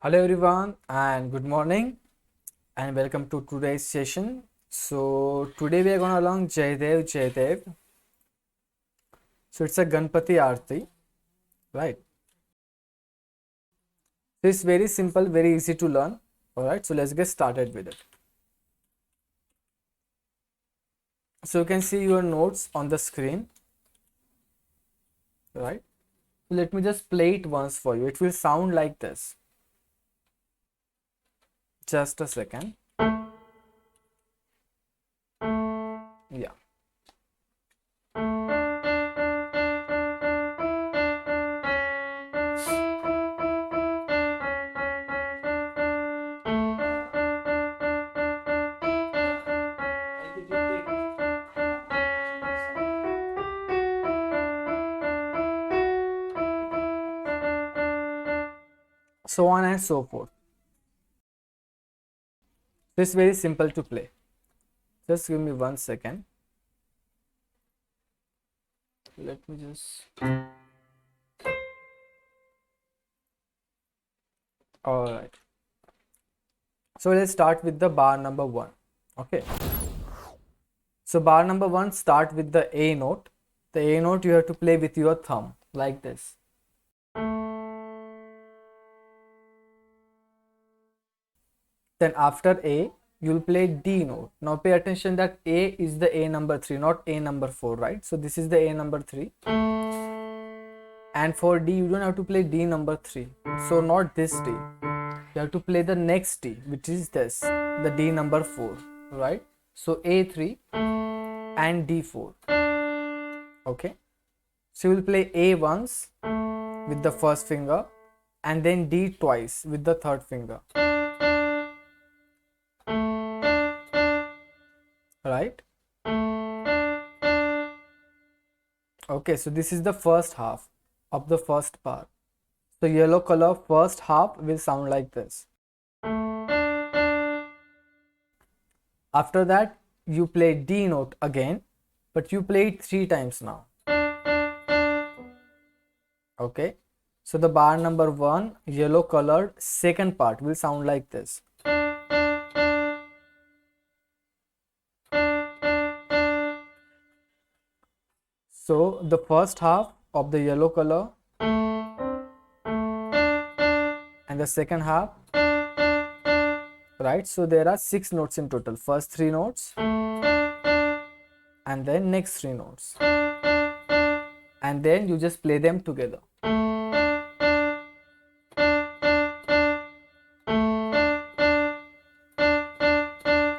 Hello everyone and good morning and welcome to today's session. So today we are going to learn Jai Dev. So it's a Ganpati Aarti, right? So it's very simple, very easy to learn. Alright, so let's get started with it. So you can see your notes on the screen, right? Let me just play it once for you. It will sound like this. Just a second. Yeah. So on and so forth. This is very simple to play. Just give me 1 second. Let me just. Alright. So let's start with the bar number 1. Okay. So bar number 1 start with the A note. The A note you have to play with your thumb like this. Then after A you will play D note. Now pay attention that A is the A number 3, not A number 4, right? So this is the A number 3. And for D you don't have to play D number 3. So not this D. You have to play the next D, which is this, the D number 4, right? So A3 and D4. Okay. So you will play A once with the first finger and then D twice with the third finger. Right? Okay, so this is the first half of the first bar. So yellow color first half will sound like this. After that you play D note again, but you play it 3 times now. Okay, so the bar number 1 yellow colored second part will sound like this. So the first half of the yellow color and the second half, right? So there are 6 notes in total. First 3 notes and then next 3 notes, and then you just play them together.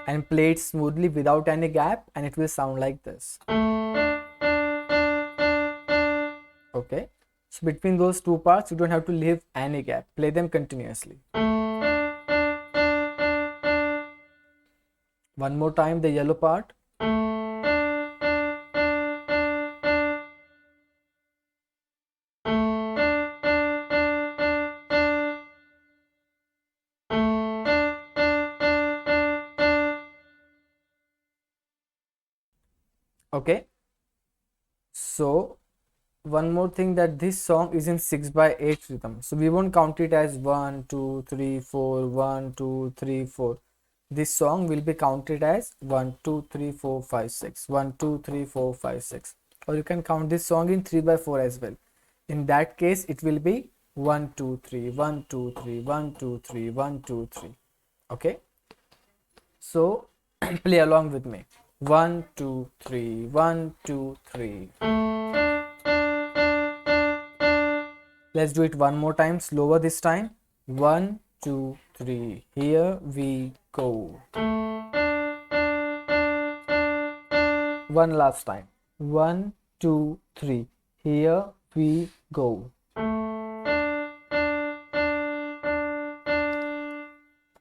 And play it smoothly without any gap and it will sound like this. Okay, so between those 2 parts you don't have to leave any gap. Play them continuously. One more time the yellow part. Okay, so one more thing, that this song is in 6/8 rhythm, so we won't count it as 1 2 3 4 1 2 3 4. This song will be counted as 1 2 3 4 5 6 1 2 3 4 5 6, or you can count this song in 3/4 as well. In that case it will be 1 2 3 1 2 3 1 2 3 1 2 3. Okay, so play along with me. 1 2 3 1 2 3. Let's do it one more time, slower this time. 1 2 3, here we go. One last time. 1 2 3, here we go.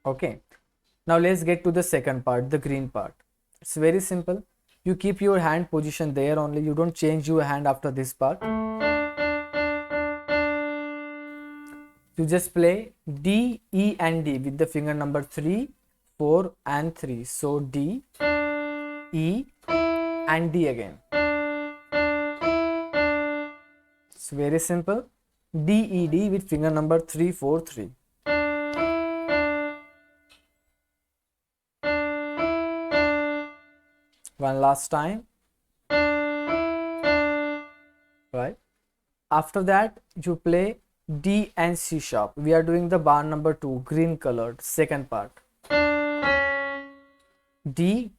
Okay, now let's get to the second part, the green part. It's very simple. You keep your hand position there only. You don't change your hand after this part. You just play D, E and D with the finger number 3, 4 and 3. So D, E and D again. It's very simple. D, E, D with finger number 3, 4, 3. One last time. Right. After that, you play D and C sharp. We are doing the bar number 2, green colored, second part. D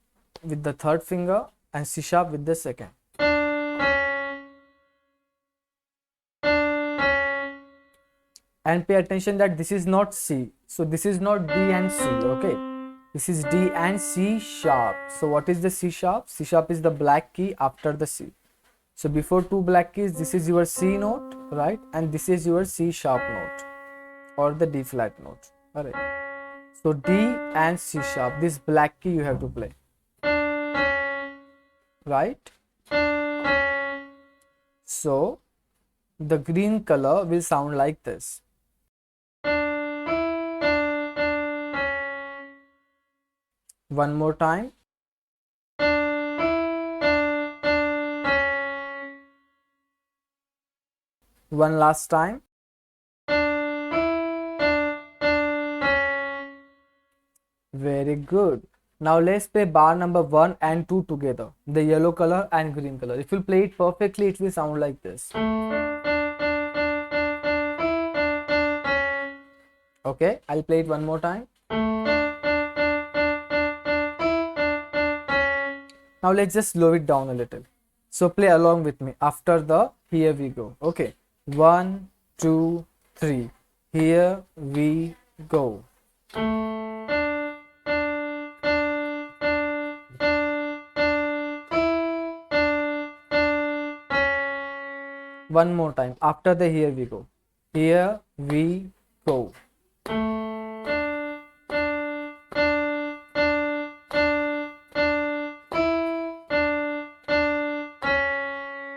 with the third finger and C sharp with the second. And pay attention that this is not C. So this is not D and C, okay? This is D and C sharp. So what is the C sharp? C sharp is the black key after the C. So before two black keys, this is your C note, right? And this is your C sharp note or the D flat note. Alright. So D and C sharp, this black key you have to play. Right? So the green color will sound like this. One more time. One last time. Very good. Now let's play bar number 1 and 2 together. The yellow color and green color. If you play it perfectly, it will sound like this. Okay, I'll play it one more time. Now let's just slow it down a little. So play along with me after the here we go. Okay, 1, 2, 3. Here we go. One more time after the here we go. Here we go.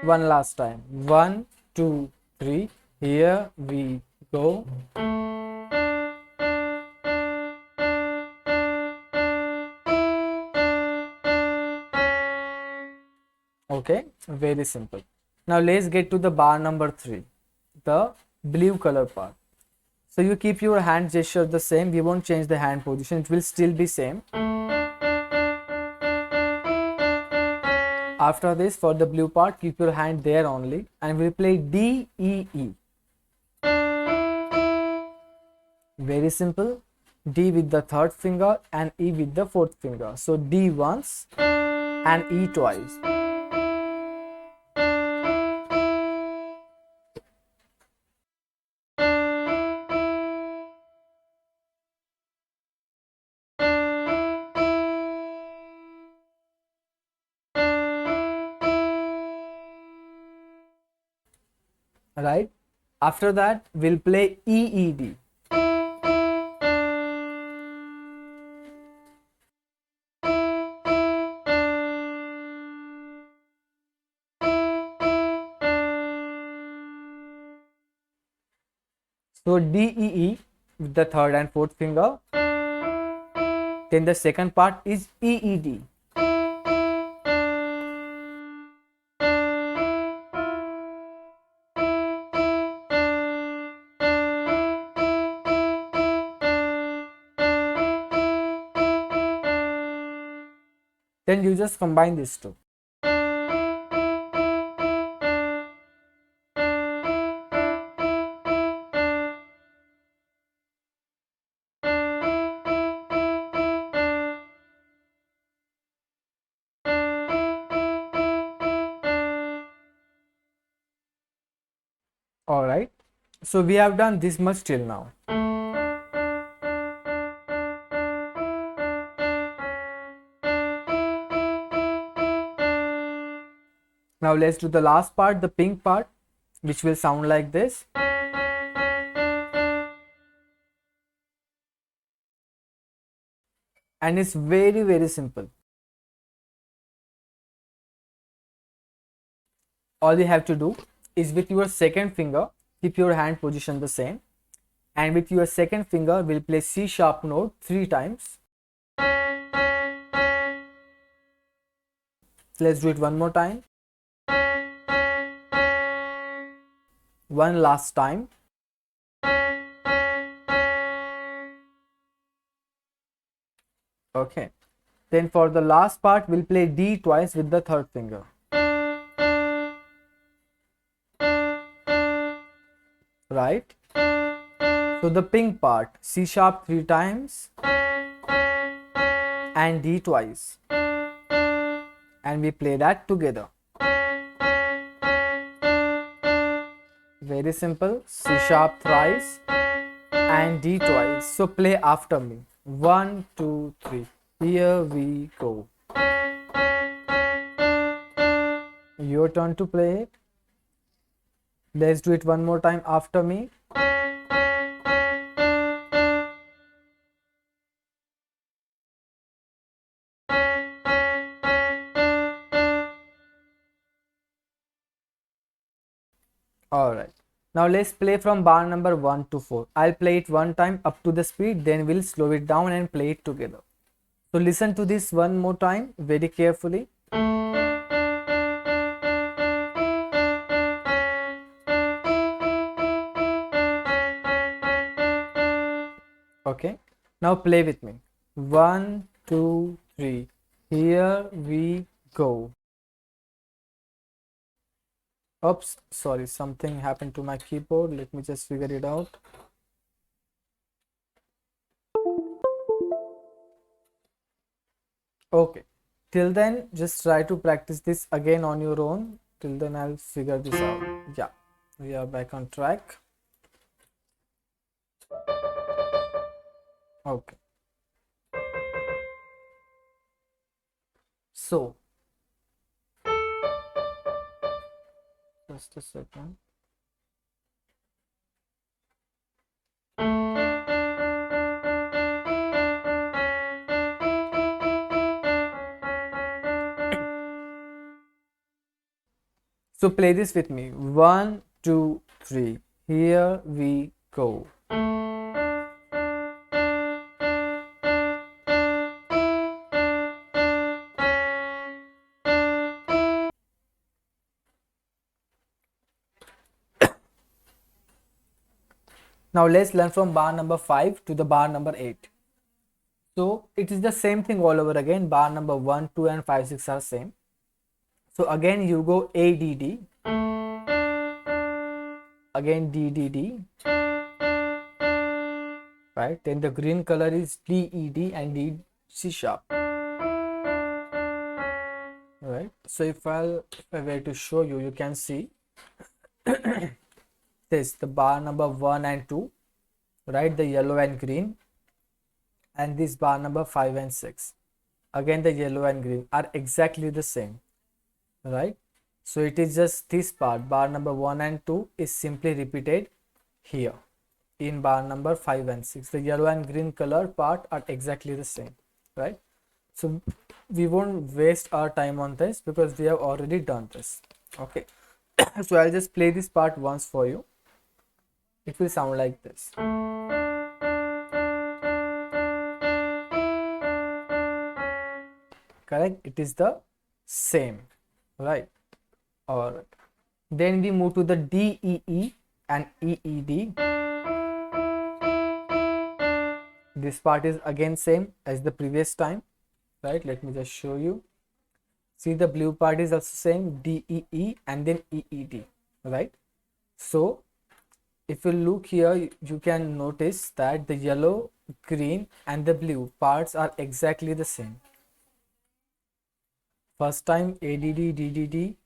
One last time. 1, 2, 3. Here we go. Okay, very simple. Now let's get to the bar number 3, the blue color part. So you keep your hand gesture the same. We won't change the hand position. It will still be same. After this, for the blue part, keep your hand there only, and we'll play D, E, E. Very simple. D with the third finger and E with the fourth finger. So D once and E twice. Right? After that, we'll play E, E, D. So D, E, E with the third and fourth finger. Then the second part is E, E, D. Then you just combine these two. Alright. So we have done this much till now. Now let's do the last part, the pink part, which will sound like this. And it's very, very simple. All you have to do is with your second finger, keep your hand position the same. And with your second finger, we'll play C sharp note 3 times. Let's do it one more time. One last time. Okay. Then for the last part, we'll play D twice with the third finger. Right? So the pink part, C sharp 3 times and D twice. And we play that together. Very simple. C sharp thrice and D twice. So play after me. 1, 2, 3. Here we go. Your turn to play it. Let's do it one more time after me. Alright. Now let's play from bar number 1 to 4. I'll play it one time up to the speed, then we'll slow it down and play it together. So listen to this one more time very carefully. Okay. Now play with me. 1, 2, 3. Here we go. Oops, sorry, something happened to my keyboard. Let me just figure it out. Okay, till then, just try to practice this again on your own. Till then, I'll figure this out. Yeah, we are back on track. Okay. So, just a second. So play this with me. 1, 2, 3. Here we go. Now let's learn from bar number 5 to the bar number 8. So it is the same thing all over again. Bar number 1, 2 and 5, 6 are same. So again you go A, D, D. Again D, D, D. Right, then the green color is D, E, D and D, C sharp. Right, so if I were to show you, you can see this, the bar number 1 and 2, right, the yellow and green, and this bar number 5 and 6, again the yellow and green are exactly the same, right? So it is just this part, bar number 1 and 2 is simply repeated here in bar number 5 and 6. The yellow and green color part are exactly the same, right? So we won't waste our time on this because we have already done this. Okay. So I'll just play this part once for you. It will sound like this. Correct? It is the same, right? Alright. Then we move to the D, E, E and E, E, D. This part is again same as the previous time, right? Let me just show you. See, the blue part is also same, D, E, E and then E, E, D, right? So if you look here, you can notice that the yellow, green and the blue parts are exactly the same. First time A, D, D, D, D, D,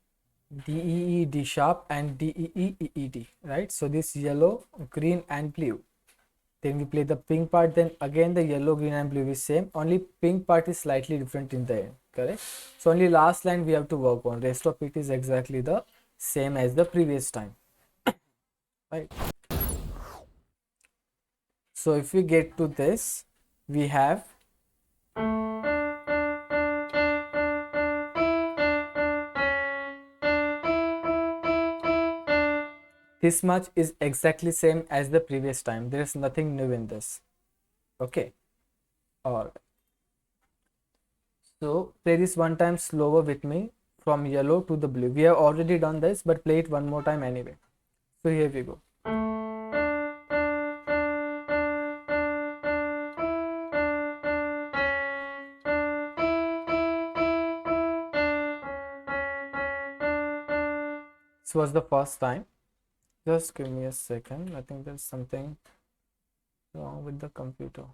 D, E, E, D sharp and D, E, E, E, E, D, right? So this yellow, green and blue. Then we play the pink part, then again the yellow, green and blue is same, only pink part is slightly different in the end, correct? So only last line we have to work on, rest of it is exactly the same as the previous time, right? So if we get to this, we have this much is exactly same as the previous time. There is nothing new in this. Okay. Alright. So play this one time slower with me from yellow to the blue. We have already done this, but play it one more time anyway. So here we go. was the first time. Just give me a second. I think there's something wrong with the computer.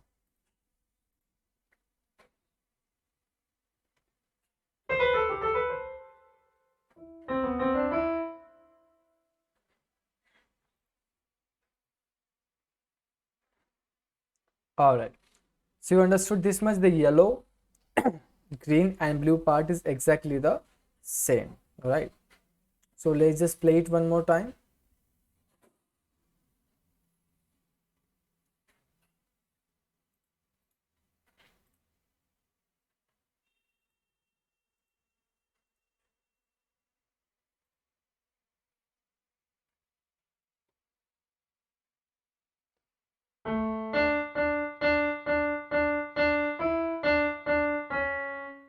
All right. So you understood this much. The yellow, green and blue part is exactly the same, right? So let's just play it one more time.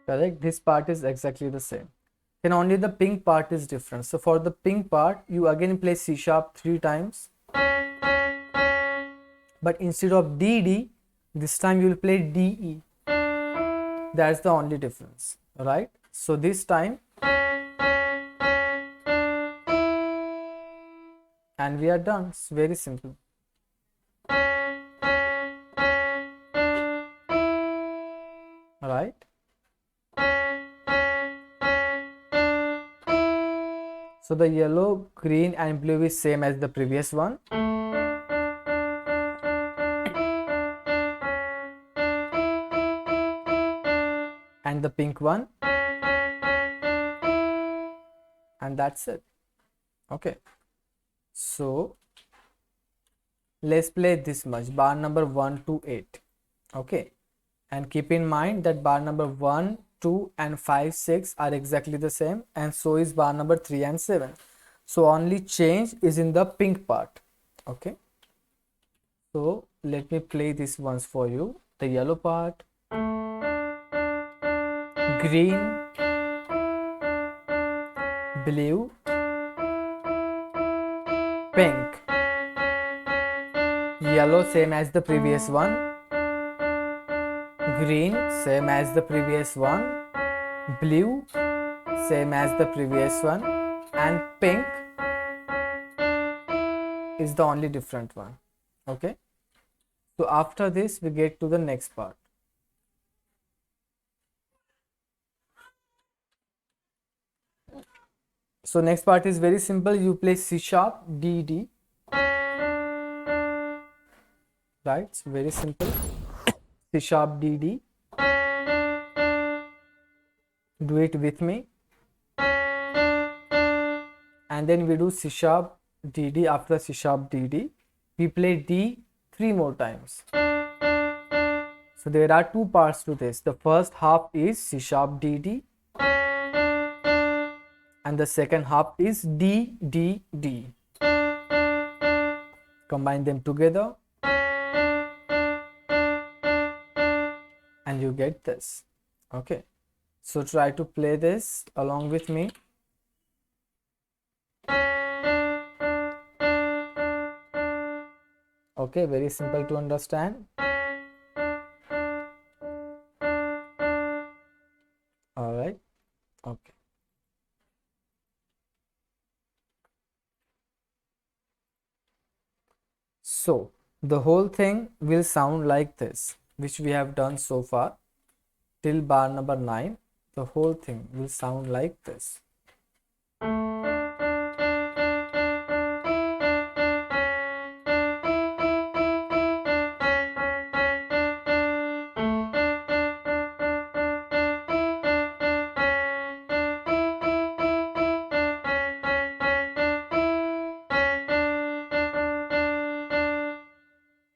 Correct? This part is exactly the same. Then only the pink part is different. So for the pink part, you again play C sharp 3 times. But instead of DD, this time you will play DE. That's the only difference, right? So this time, and we are done. It's very simple. Right? So the yellow, green and blue is same as the previous one. And the pink one. And that's it. Okay. So let's play this much. Bar number 1 to 8. Okay. And keep in mind that bar number 1, 2 and 5, 6 are exactly the same, and so is bar number 3 and 7. So only change is in the pink part. Okay. So let me play this once for you. The yellow part, green, blue, pink, yellow same as the previous one, green same as the previous one, blue same as the previous one, and pink is the only different one. Okay. So after this we get to the next part. So next part is very simple. You play C sharp D D. Right? It's very simple. C sharp D D. Do it with me. And then we do C sharp D D. After C sharp D D, we play D 3 more times. So there are two parts to this. The first half is C sharp D D. And the second half is D D D. Combine them together. And you get this. Okay. So try to play this along with me. Okay, very simple to understand. All right. Okay. So the whole thing will sound like this, which we have done so far till bar number 9. The whole thing will sound like this.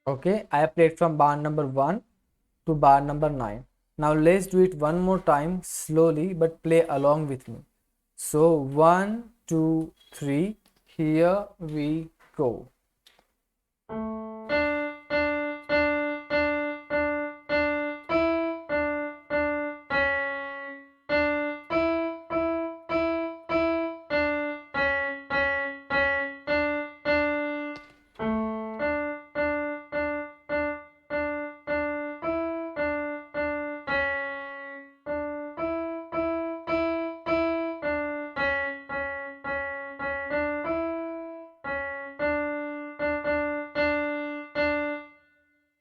Okay, I have played from bar number 1 to bar number 9. Now let's do it one more time slowly, but play along with me. So 1, 2, 3, here we go.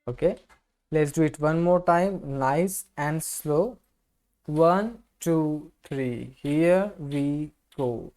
Okay, let's do it one more time, nice and slow. 1, 2, 3, here we go.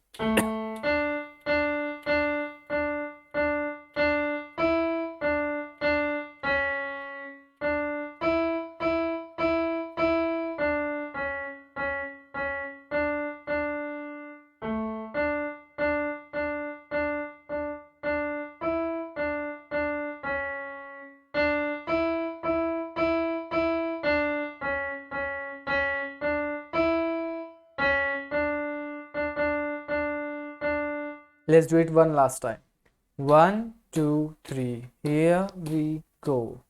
Let's do it one last time. 1, 2, 3, here we go.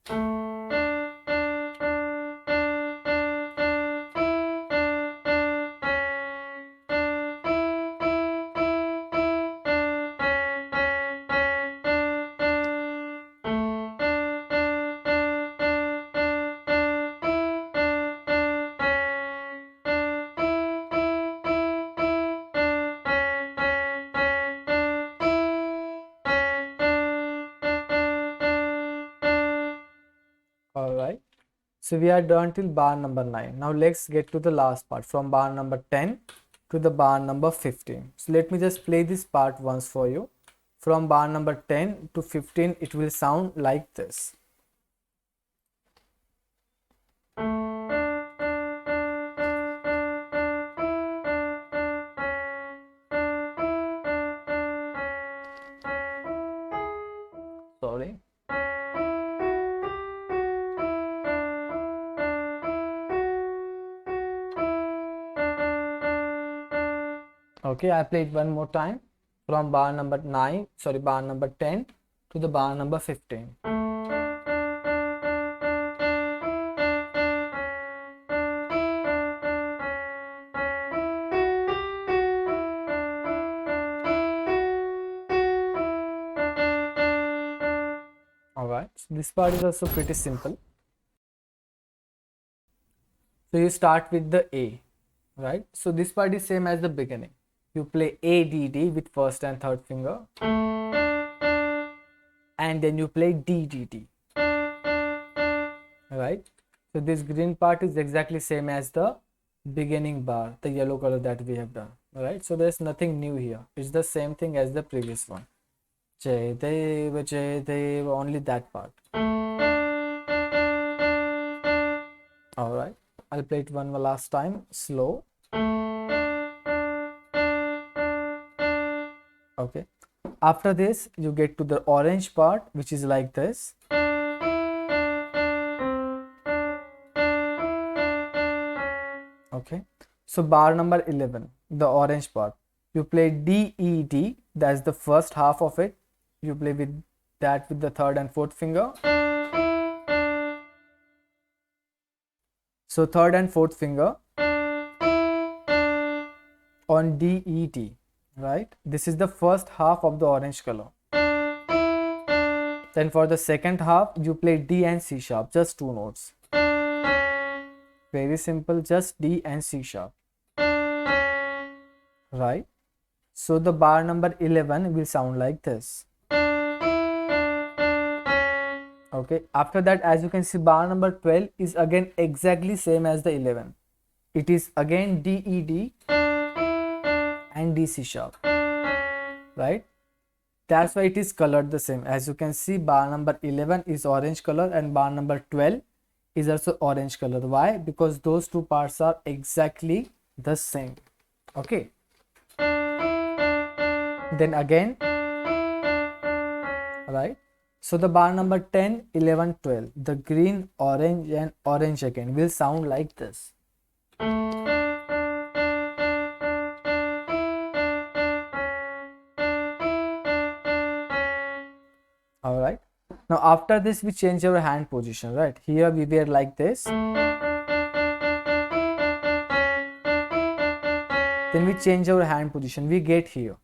Alright, so we are done till bar number 9. Now let's get to the last part, from bar number 10 to the bar number 15. So let me just play this part once for you. From bar number 10 to 15, it will sound like this. Sorry. Okay, I played one more time from bar number 10 to the bar number 15. Alright, so this part is also pretty simple. So you start with the A, right? So this part is same as the beginning. You play A, D, D with first and third finger, and then you play D, D, D. Right? So this green part is exactly same as the beginning bar, the yellow color that we have done. Alright, so there's nothing new here. It's the same thing as the previous one. Jai Dev, only that part. Alright, I'll play it one last time, slow. Okay, after this you get to the orange part, which is like this. Okay, so bar number 11, the orange part, you play D, E, D, that's the first half of it. You play with that with the third and fourth finger. So third and fourth finger on D, E, D, right? This is the first half of the orange color. Then for the second half, you play D and C sharp, just two notes. Very simple, just D and C sharp. Right? So the bar number 11 will sound like this. Okay, after that, as you can see, bar number 12 is again exactly same as the 11. It is again D, E, D and D, C sharp. Right? That's why it is colored the same. As you can see, bar number 11 is orange color and bar number 12 is also orange color. Why? Because those two parts are exactly the same. Okay. Then again, right? So the bar number 10, 11, 12, the green, orange and orange again will sound like this. Alright. Now after this we change our hand position, right? Here we were like this. Then we change our hand position. We get here.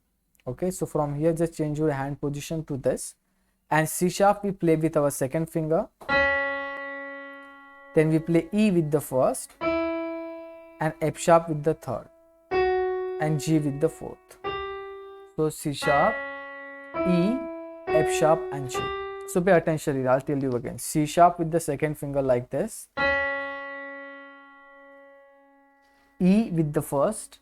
Okay, so from here just change your hand position to this. And C sharp we play with our second finger. Then we play E with the first. And F sharp with the third. And G with the fourth. So C sharp, E, F sharp and G. So pay attention here, I'll tell you again. C sharp with the second finger like this, E with the first,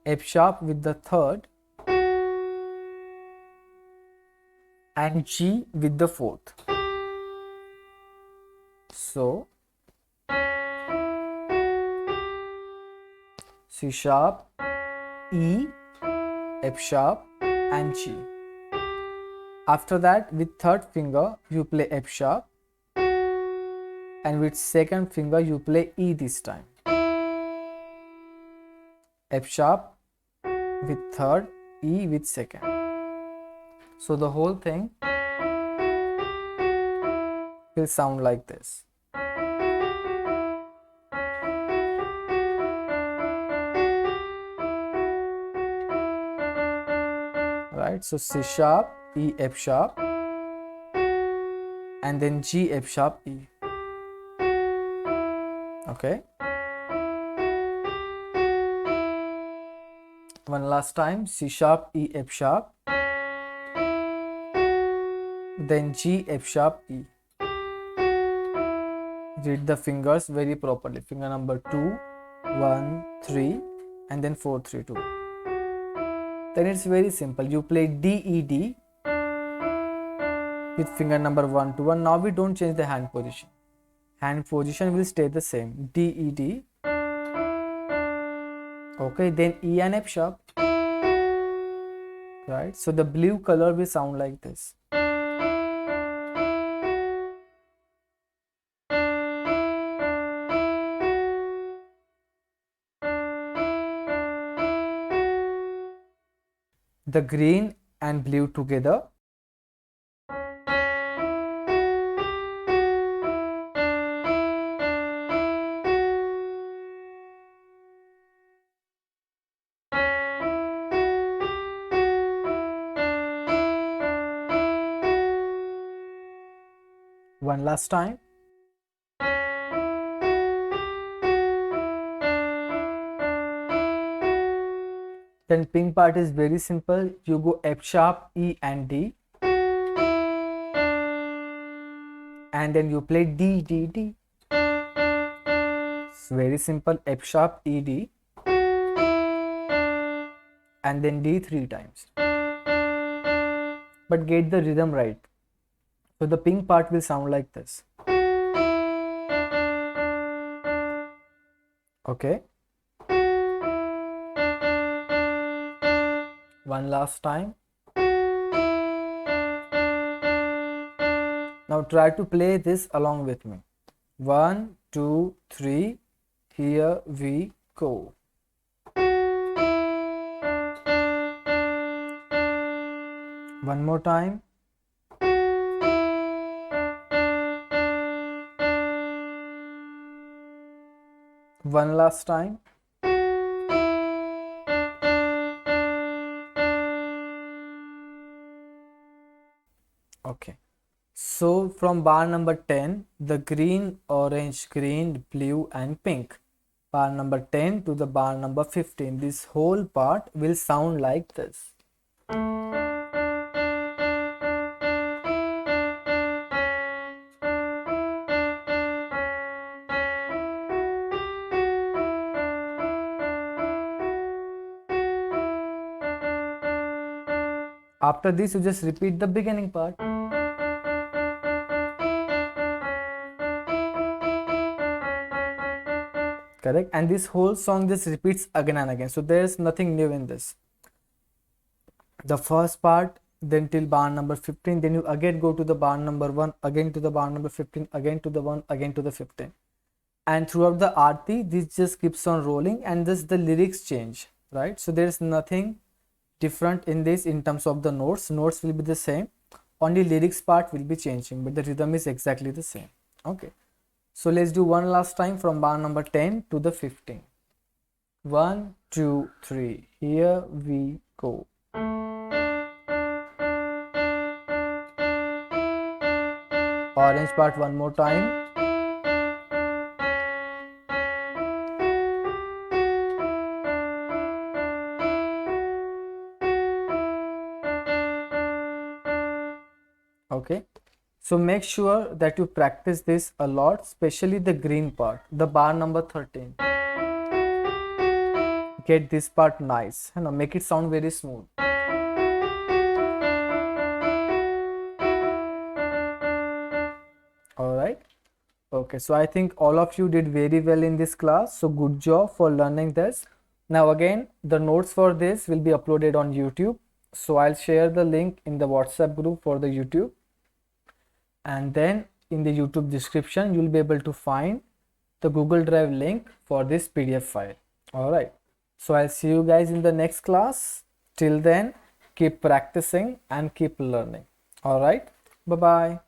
F sharp with the third, and G with the fourth. So C sharp, E, F sharp and G. After that, with third finger you play F sharp, and with second finger you play E this time. F sharp with third, E with second. So the whole thing will sound like this. Right, so C sharp, E, F sharp, and then G, F sharp, E. Okay. One last time, C sharp, E, F sharp, then G, F sharp, E. Read the fingers very properly. Finger number 2, 1, 3, and then 4, 3, 2. Then it's very simple. You play D, E, D with finger number 1 to 1. Now we don't change the hand position. Hand position will stay the same. D, E, D. Okay, then E and F sharp. Right, so the blue color will sound like this. The green and blue together. One last time. Then pink part is very simple. You go F sharp, E and D, and then you play D, D, D. It's very simple. F sharp, E, D, and then D 3 times. But get the rhythm right. So the pink part will sound like this. Okay. One last time. Now try to play this along with me. 1, 2, 3. Here we go. One more time. One last time. Okay. So from bar number 10, the green, orange, green, blue and pink. Bar number 10 to the bar number 15. This whole part will sound like this. After this, you just repeat the beginning part. Correct? And this whole song just repeats again and again. So there is nothing new in this. The first part, then till bar number 15, then you again go to the bar number 1, again to the bar number 15, again to the 1, again to the 15. And throughout the Aarti, this just keeps on rolling and this the lyrics change, right? So there is nothing different in this in terms of the notes. Notes will be the same. Only lyrics part will be changing, but the rhythm is exactly the same. Okay. So let's do one last time from bar number 10 to the 15. 1, 2, 3. Here we go. Orange part one more time. Okay, so make sure that you practice this a lot, especially the green part, the bar number 13. Get this part nice, make it sound very smooth. All right. Okay, so I think all of you did very well in this class. So good job for learning this. Now again, the notes for this will be uploaded on YouTube. So I'll share the link in the WhatsApp group for the YouTube. And then in the YouTube description, you'll be able to find the Google Drive link for this PDF file. All right. So I'll see you guys in the next class. Till then, keep practicing and keep learning. All right. Bye-bye.